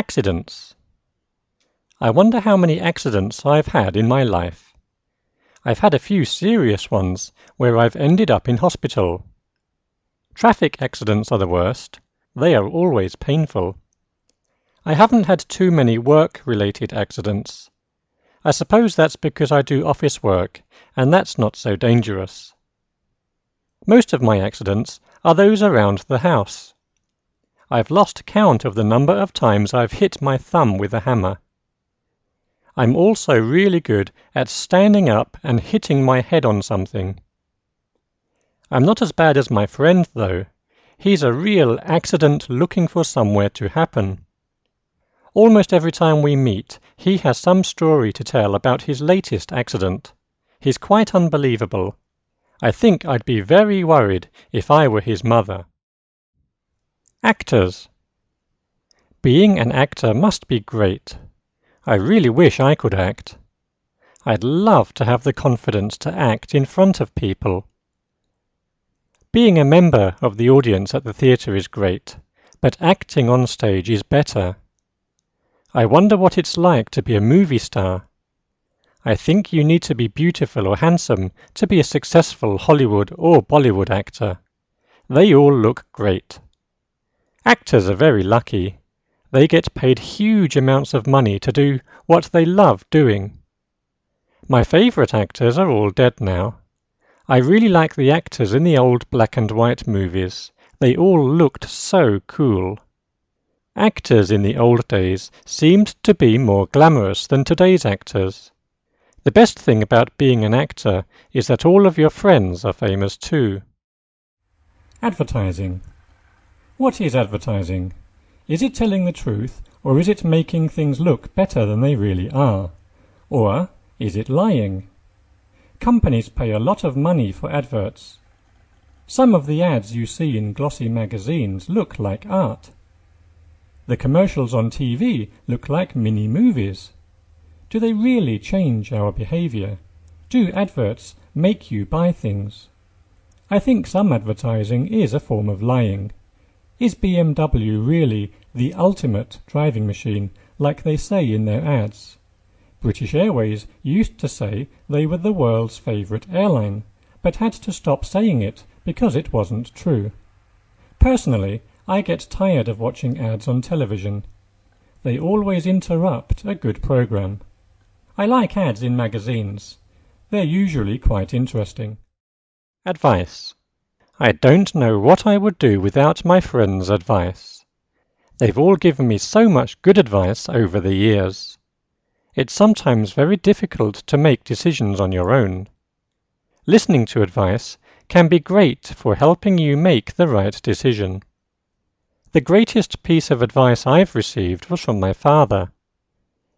Accidents. I wonder how many accidents I've had in my life. I've had a few serious ones where I've ended up in hospital. Traffic accidents are the worst. They are always painful. I haven't had too many work-related accidents. I suppose that's because I do office work, and that's not so dangerous. Most of my accidents are those around the house. I've lost count of the number of times I've hit my thumb with a hammer. I'm also really good at standing up and hitting my head on something. I'm not as bad as my friend, though. He's a real accident looking for somewhere to happen. Almost every time we meet, he has some story to tell about his latest accident. He's quite unbelievable. I think I'd be very worried if I were his mother. Actors. Being an actor must be great. I really wish I could act. I'd love to have the confidence to act in front of people. Being a member of the audience at the theatre is great, but acting on stage is better. I wonder what it's like to be a movie star. I think you need to be beautiful or handsome to be a successful Hollywood or Bollywood actor. They all look great. Actors are very lucky. They get paid huge amounts of money to do what they love doing. My favourite actors are all dead now. I really like the actors in the old black and white movies. They all looked so cool. Actors in the old days seemed to be more glamorous than today's actors. The best thing about being an actor is that all of your friends are famous too. Advertising. What is advertising? Is it telling the truth, or is it making things look better than they really are? Or is it lying? Companies pay a lot of money for adverts. Some of the ads you see in glossy magazines look like art. The commercials on TV look like mini-movies. Do they really change our behavior? Do adverts make you buy things? I think some advertising is a form of lying. Is BMW really the ultimate driving machine, like they say in their ads? British Airways used to say they were the world's favourite airline, but had to stop saying it because it wasn't true. Personally, I get tired of watching ads on television. They always interrupt a good program. I like ads in magazines. They're usually quite interesting. Advice. I don't know what I would do without my friends' advice. They've all given me so much good advice over the years. It's sometimes very difficult to make decisions on your own. Listening to advice can be great for helping you make the right decision. The greatest piece of advice I've received was from my father.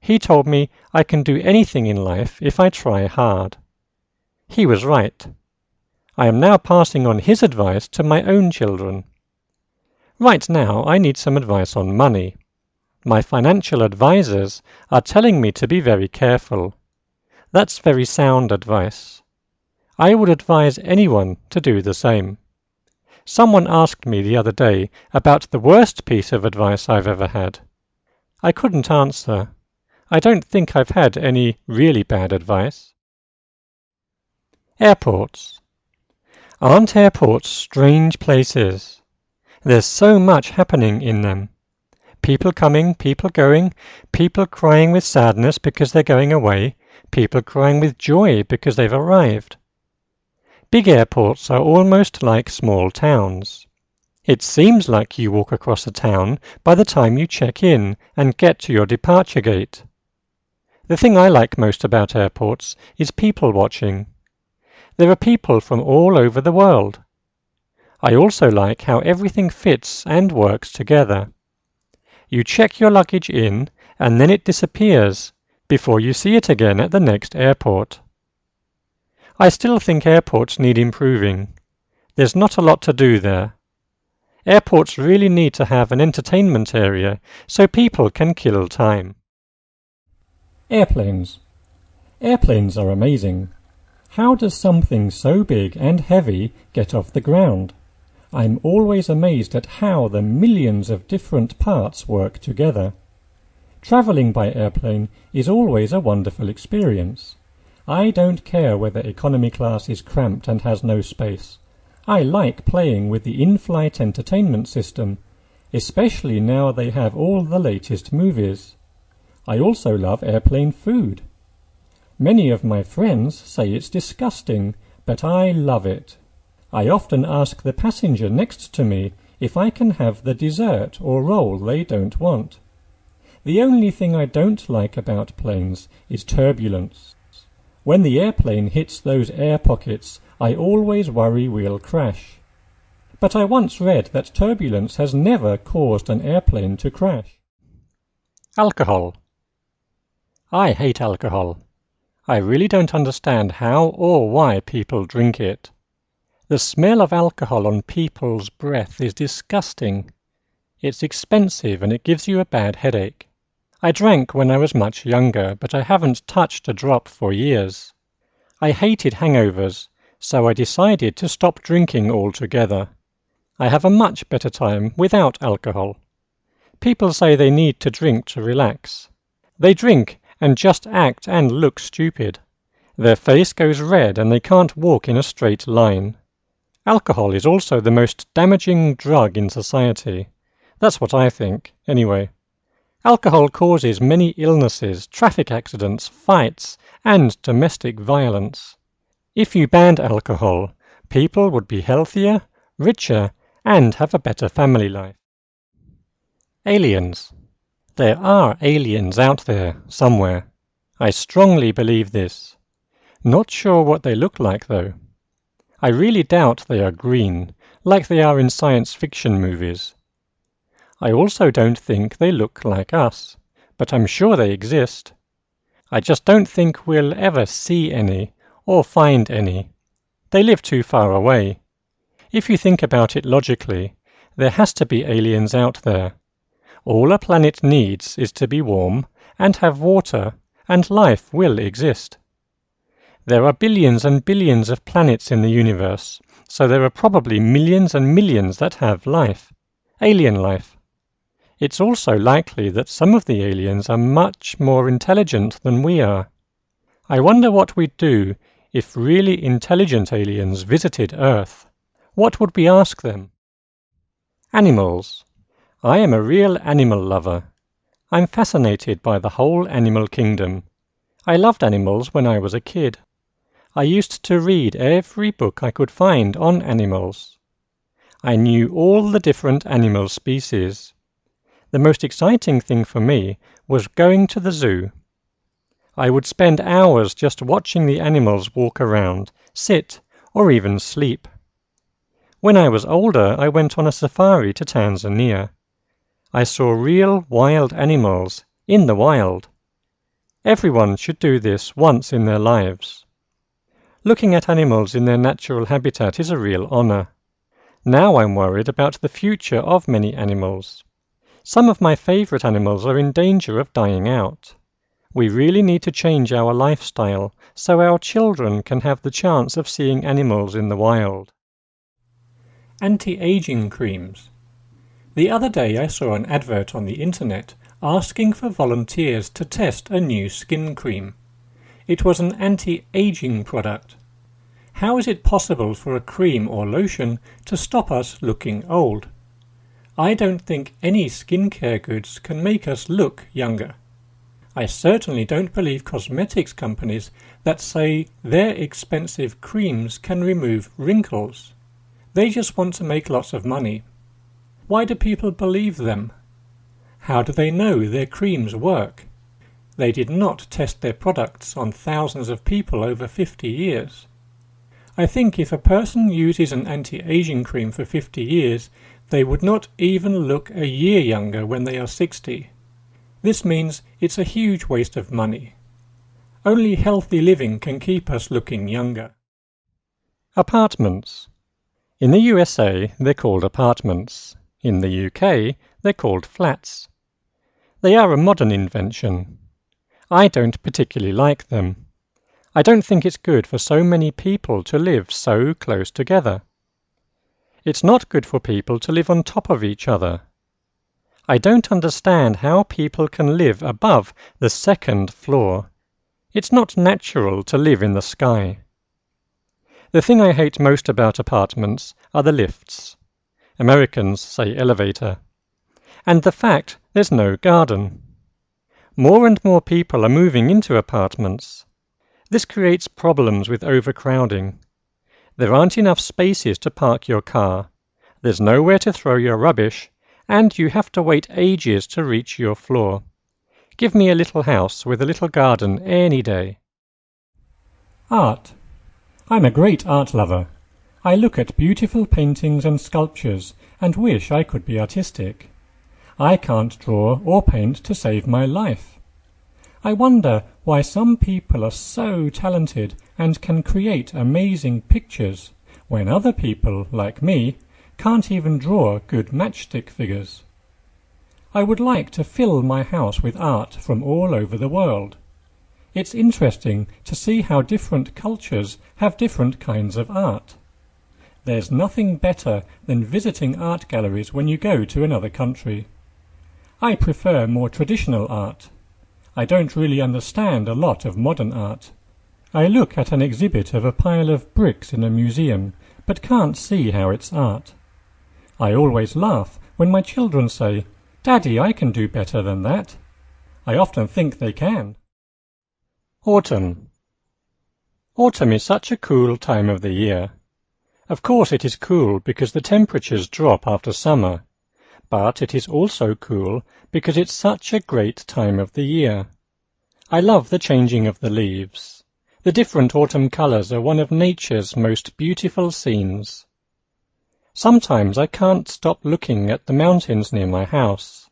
He told me I can do anything in life if I try hard. He was right. I am now passing on his advice to my own children. Right now, I need some advice on money. My financial advisors are telling me to be very careful. That's very sound advice. I would advise anyone to do the same. Someone asked me the other day about the worst piece of advice I've ever had. I couldn't answer. I don't think I've had any really bad advice. Airports. Aren't airports strange places? There's so much happening in them. People coming, people going, people crying with sadness because they're going away, people crying with joy because they've arrived. Big airports are almost like small towns. It seems like you walk across a town by the time you check in and get to your departure gate. The thing I like most about airports is people watching. There are people from all over the world. I also like how everything fits and works together. You check your luggage in and then it disappears before you see it again at the next airport. I still think airports need improving. There's not a lot to do there. Airports really need to have an entertainment area so people can kill time. Airplanes. Airplanes are amazing. How does something so big and heavy get off the ground? I'm always amazed at how the millions of different parts work together. Travelling by airplane is always a wonderful experience. I don't care whether economy class is cramped and has no space. I like playing with the in-flight entertainment system, especially now they have all the latest movies. I also love airplane food. Many of my friends say it's disgusting, but I love it. I often ask the passenger next to me if I can have the dessert or roll they don't want. The only thing I don't like about planes is turbulence. When the airplane hits those air pockets, I always worry we'll crash. But I once read that turbulence has never caused an airplane to crash. Alcohol. I hate alcohol. I really don't understand how or why people drink it. The smell of alcohol on people's breath is disgusting. It's expensive and it gives you a bad headache. I drank when I was much younger, but I haven't touched a drop for years. I hated hangovers, so I decided to stop drinking altogether. I have a much better time without alcohol. People say they need to drink to relax. They drink and just act and look stupid. Their face goes red and they can't walk in a straight line. Alcohol is also the most damaging drug in society. That's what I think, anyway. Alcohol causes many illnesses, traffic accidents, fights, and domestic violence. If you banned alcohol, people would be healthier, richer, and have a better family life. Aliens. There are aliens out there, somewhere. I strongly believe this. Not sure what they look like, though. I really doubt they are green, like they are in science fiction movies. I also don't think they look like us, but I'm sure they exist. I just don't think we'll ever see any, or find any. They live too far away. If you think about it logically, there has to be aliens out there. All a planet needs is to be warm, and have water, and life will exist. There are billions and billions of planets in the universe, so there are probably millions and millions that have life, alien life. It's also likely that some of the aliens are much more intelligent than we are. I wonder what we'd do if really intelligent aliens visited Earth. What would we ask them? Animals. I am a real animal lover. I'm fascinated by the whole animal kingdom. I loved animals when I was a kid. I used to read every book I could find on animals. I knew all the different animal species. The most exciting thing for me was going to the zoo. I would spend hours just watching the animals walk around, sit, or even sleep. When I was older, I went on a safari to Tanzania. I saw real wild animals in the wild. Everyone should do this once in their lives. Looking at animals in their natural habitat is a real honor. Now I'm worried about the future of many animals. Some of my favorite animals are in danger of dying out. We really need to change our lifestyle so our children can have the chance of seeing animals in the wild. Anti-aging creams. The other day I saw an advert on the internet asking for volunteers to test a new skin cream. It was an anti-aging product. How is it possible for a cream or lotion to stop us looking old? I don't think any skincare goods can make us look younger. I certainly don't believe cosmetics companies that say their expensive creams can remove wrinkles. They just want to make lots of money. Why do people believe them? How do they know their creams work? They did not test their products on thousands of people over 50 years. I think if a person uses an anti-aging cream for 50 years, they would not even look a year younger when they are 60. This means it's a huge waste of money. Only healthy living can keep us looking younger. Apartments. In the USA, they're called apartments. In the UK, they're called flats. They are a modern invention. I don't particularly like them. I don't think it's good for so many people to live so close together. It's not good for people to live on top of each other. I don't understand how people can live above the second floor. It's not natural to live in the sky. The thing I hate most about apartments are the lifts. Americans say elevator. And the fact there's no garden. More and more people are moving into apartments. This creates problems with overcrowding. There aren't enough spaces to park your car. There's nowhere to throw your rubbish, and you have to wait ages to reach your floor. Give me a little house with a little garden any day. Art. I'm a great art lover. I look at beautiful paintings and sculptures and wish I could be artistic. I can't draw or paint to save my life. I wonder why some people are so talented and can create amazing pictures when other people, like me, can't even draw good matchstick figures. I would like to fill my house with art from all over the world. It's interesting to see how different cultures have different kinds of art. There's nothing better than visiting art galleries when you go to another country. I prefer more traditional art. I don't really understand a lot of modern art. I look at an exhibit of a pile of bricks in a museum, but can't see how it's art. I always laugh when my children say, "Daddy, I can do better than that." I often think they can. Autumn. Autumn is such a cool time of the year. Of course it is cool because the temperatures drop after summer, but it is also cool because it's such a great time of the year. I love the changing of the leaves. The different autumn colours are one of nature's most beautiful scenes. Sometimes I can't stop looking at the mountains near my house.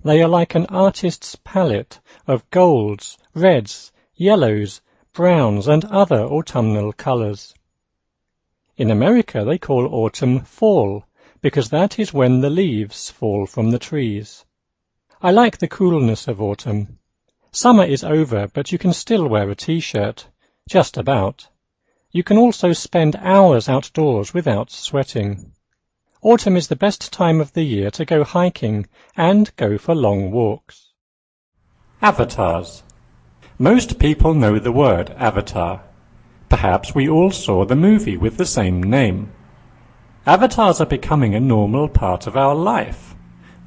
They are like an artist's palette of golds, reds, yellows, browns, and other autumnal colours. In America they call autumn fall, because that is when the leaves fall from the trees. I like the coolness of autumn. Summer is over, but you can still wear a t-shirt, just about. You can also spend hours outdoors without sweating. Autumn is the best time of the year to go hiking and go for long walks. Avatars. Most people know the word avatar. Perhaps we all saw the movie with the same name. Avatars are becoming a normal part of our life.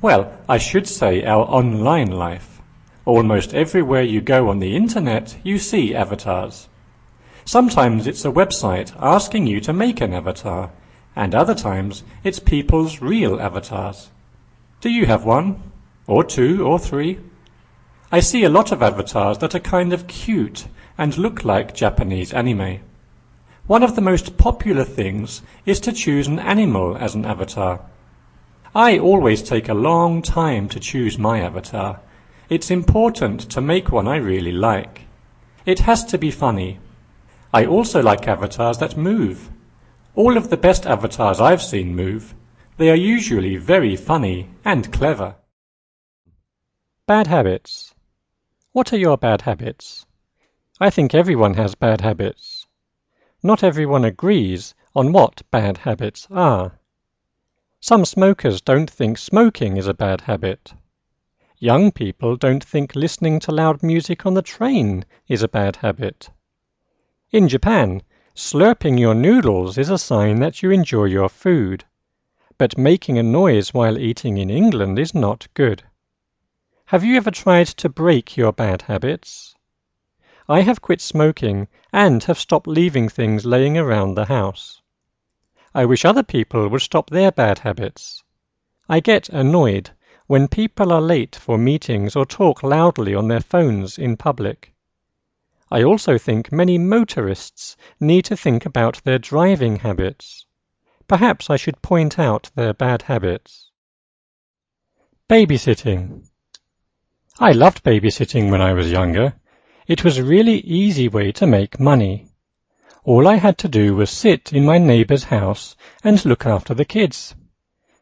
Well, I should say our online life. Almost everywhere you go on the internet, you see avatars. Sometimes it's a website asking you to make an avatar, and other times it's people's real avatars. Do you have one? Or two or three? I see a lot of avatars that are kind of cute and look like Japanese anime. One of the most popular things is to choose an animal as an avatar. I always take a long time to choose my avatar. It's important to make one I really like. It has to be funny. I also like avatars that move. All of the best avatars I've seen move. They are usually very funny and clever. Bad habits. What are your bad habits? I think everyone has bad habits. Not everyone agrees on what bad habits are. Some smokers don't think smoking is a bad habit. Young people don't think listening to loud music on the train is a bad habit. In Japan, slurping your noodles is a sign that you enjoy your food, but making a noise while eating in England is not good. Have you ever tried to break your bad habits? I have quit smoking and have stopped leaving things laying around the house. I wish other people would stop their bad habits. I get annoyed when people are late for meetings or talk loudly on their phones in public. I also think many motorists need to think about their driving habits. Perhaps I should point out their bad habits. Babysitting. I loved babysitting when I was younger. It was a really easy way to make money. All I had to do was sit in my neighbour's house and look after the kids.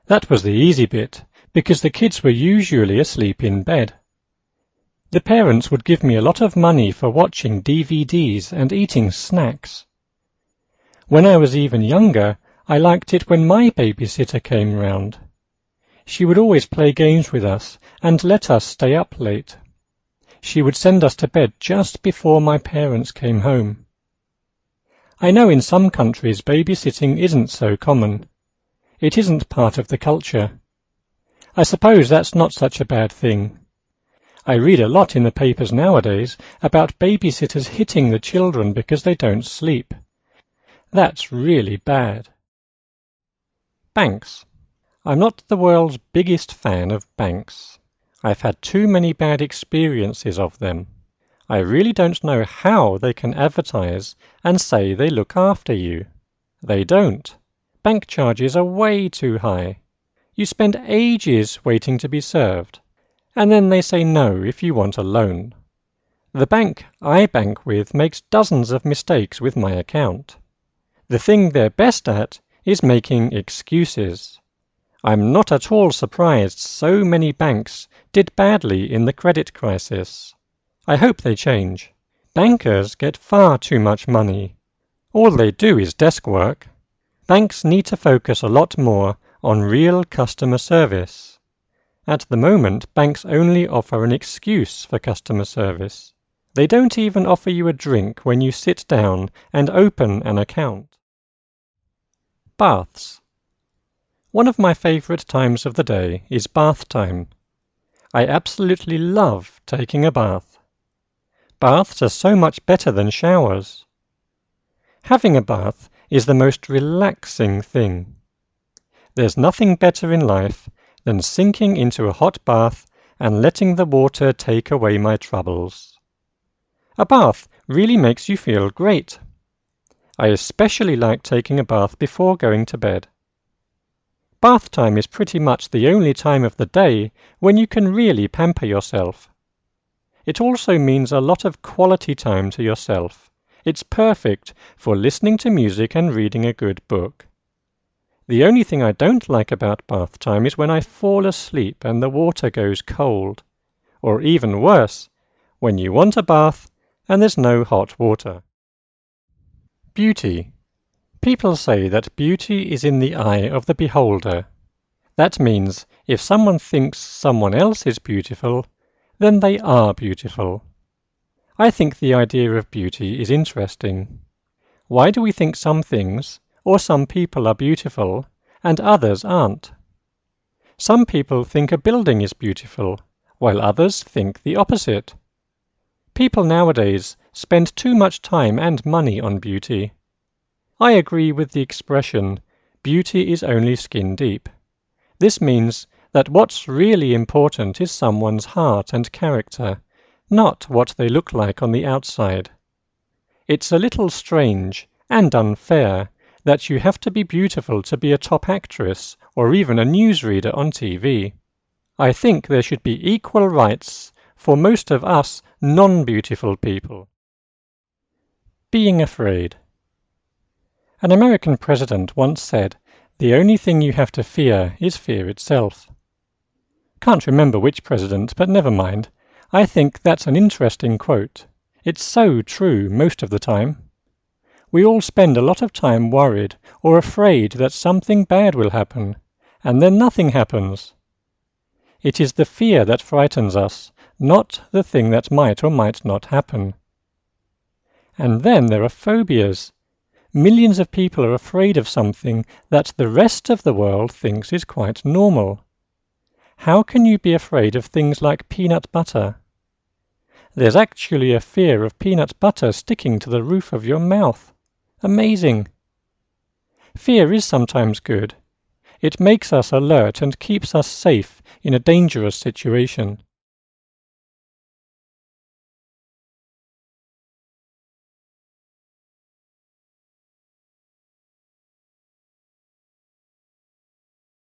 That was the easy bit, because the kids were usually asleep in bed. The parents would give me a lot of money for watching DVDs and eating snacks. When I was even younger, I liked it when my babysitter came round. She would always play games with us and let us stay up late. She would send us to bed just before my parents came home. I know in some countries babysitting isn't so common. It isn't part of the culture. I suppose that's not such a bad thing. I read a lot in the papers nowadays about babysitters hitting the children because they don't sleep. That's really bad. Banks. I'm not the world's biggest fan of banks. I've had too many bad experiences of them. I really don't know how they can advertise and say they look after you. They don't. Bank charges are way too high. You spend ages waiting to be served, and then they say no if you want a loan. The bank I bank with makes dozens of mistakes with my account. The thing they're best at is making excuses. I'm not at all surprised so many banks did badly in the credit crisis. I hope they change. Bankers get far too much money. All they do is desk work. Banks need to focus a lot more on real customer service. At the moment, banks only offer an excuse for customer service. They don't even offer you a drink when you sit down and open an account. Baths. One of my favourite times of the day is bath time. I absolutely love taking a bath. Baths are so much better than showers. Having a bath is the most relaxing thing. There's nothing better in life than sinking into a hot bath and letting the water take away my troubles. A bath really makes you feel great. I especially like taking a bath before going to bed. Bath time is pretty much the only time of the day when you can really pamper yourself. It also means a lot of quality time to yourself. It's perfect for listening to music and reading a good book. The only thing I don't like about bath time is when I fall asleep and the water goes cold. Or even worse, when you want a bath and there's no hot water. Beauty. People say that beauty is in the eye of the beholder. That means if someone thinks someone else is beautiful, then they are beautiful. I think the idea of beauty is interesting. Why do we think some things or some people are beautiful and others aren't? Some people think a building is beautiful, while others think the opposite. People nowadays spend too much time and money on beauty. I agree with the expression, beauty is only skin deep. This means that what's really important is someone's heart and character, not what they look like on the outside. It's a little strange and unfair that you have to be beautiful to be a top actress or even a newsreader on TV. I think there should be equal rights for most of us non-beautiful people. Being afraid. An American president once said, "The only thing you have to fear is fear itself." Can't remember which president, but never mind. I think that's an interesting quote. It's so true most of the time. We all spend a lot of time worried or afraid that something bad will happen, and then nothing happens. It is the fear that frightens us, not the thing that might or might not happen. And then there are phobias. Millions of people are afraid of something that the rest of the world thinks is quite normal. How can you be afraid of things like peanut butter? There's actually a fear of peanut butter sticking to the roof of your mouth. Amazing! Fear is sometimes good. It makes us alert and keeps us safe in a dangerous situation.